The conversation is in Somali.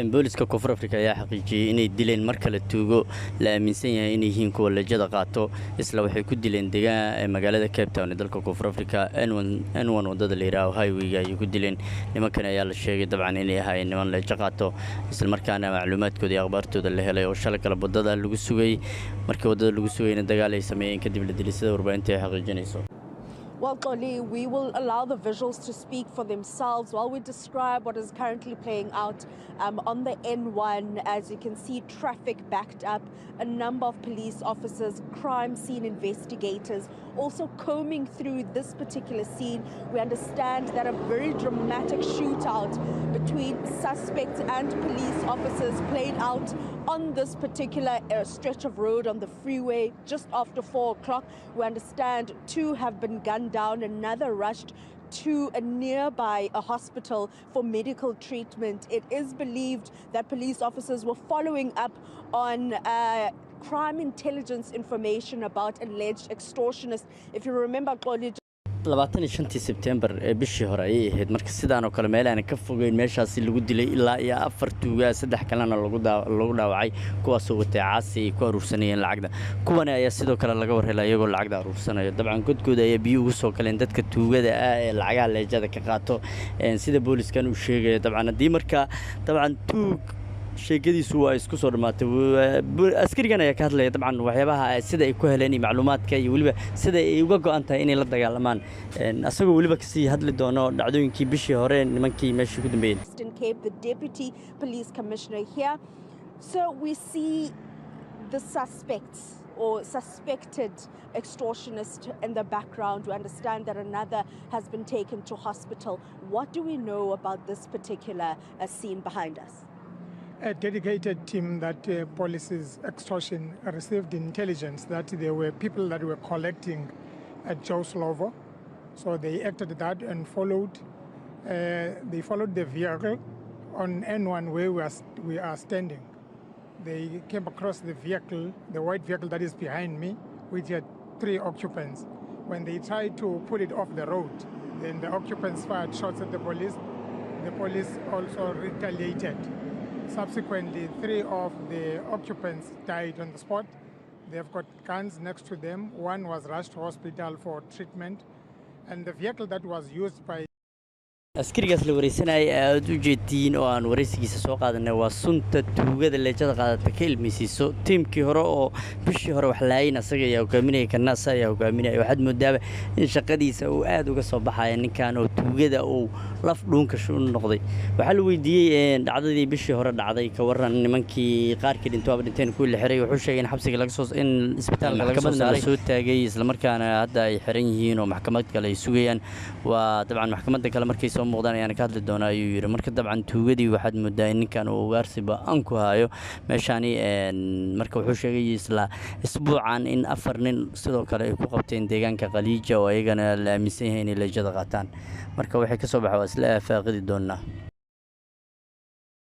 booliska Koonfur Afrika ayaa xaqiijiyay inay dileen mar kale tuugo la aaminsan yahay inay yihiin kuwa leejada qaato isla waxay ku dileen deegaan magaalada Cape Town ee dalka Koonfur Afrika N1 wadada la yiraahdo highway ay ku dileen nimankan ayaa la sheegay dabcan inay ahaayeen niman leejo qaato isla markaana macluumaadkooda iyo akhbaartooda la helay oo shalay kala wadada lagu sugay markii wadada lagu sugayna dagaal ay sameeyeen kadib la dilay sida warbaahinta ay xaqiijinayso. Well, Xoli, we will allow the visuals to speak for themselves while we describe what is currently playing out on the N1. As you can see, traffic backed up, a number of police officers, crime scene investigators also combing through this particular scene. We understand that a very dramatic shootout between suspects and police officers played out on this particular stretch of road on the freeway just after 4 o'clock. We understand 2 have been gunned down, another rushed to a nearby hospital for medical treatment. It is believed that police officers were following up on crime intelligence information about alleged extortionists. If you remember, 25 September bishii hore ayay ahayd marka sidaan oo kale meel aan ka fogeyn meeshaasi lagu dilay ilaa iyo 4 tuuga 3 kalena lagu dhaawacay kuwaas oo watay caasi ku aruursanayeen lacagda kuwan ayaa sidoo kale laga warhelay iyagoo lacagda aruursanayo dabcan godkooda ayaa biyo ugu soo galeen dadka tuugada ah ee lacagaha leejada ka qaato sida booliskan uu sheegay dabcan hadii marka dabcan tuug sheegadiisu waa isku soo dhamaatay askarigan ayaa ka hadlaya dabcan waxyaabaha sida ay ku heleen macluumaadka iyo waliba sida ay uga go'an tahay inay la dagaalamaan asagoo waliba kasii hadli doono dhacdooyinkii bishii hore nimankii meeshii ku dambeeyay. The deputy police commissioner here. So we see the suspects or suspected extortionist in the background. We understand that another has been taken to hospital. What do we know about this particular scene behind us? A dedicated team that polices extortion received intelligence that there were people that were collecting at Joslovo. So they acted that and they followed the vehicle on N1 where we are standing. They came across the vehicle, the white vehicle that is behind me, which had 3 occupants. When they tried to pull it off the road, then the occupants fired shots at the police. The police also retaliated. Subsequently, 3 of the occupants died on the spot. They've got guns next to them. 1 was rushed to hospital for treatment. And the vehicle that was used by askarigaas la wareysanay aad u jeedtiin oo aan wareysigiisa soo qaadanay waa sunta tuugada leejada qaadata ka ilmisiiso teamkii hore oo bishii hore wax laayeen asaga ayaa hogaaminaya kanaas ayaa hogaaminaya waxaad moodaaba in shaqadiisa uu aad uga soo baxay ninkan oo tuugada uu laf dhuunka shu noqday waxa la weydiiyay dhacdadii bishii hore dhacday ka waran nimankii qaarkii dhinteen ku la xiray wuxuu sheegay in xabsiga laga soo in isbitaalka laga soo taagay isla markaana hadda ay xiran yihiin oo maxkamad kale ay sugayaan waa dabcan maxkamadda kale markay soo muuqdaan ayaan ka hadli doonaa ayuu yiri marka dabcan tuugadii waxaad moodaa in ninkan uu ugaarsiba aan ku hayo meeshani marka wuxuu sheegay isla isbuucan in 4 nin sidoo kale ay ku qabteen deegaanka Qaliija oo ayagana la aaminsan yahay inay leejada qaataan marka waxay ka soo baxay isla faaqidi doonaa.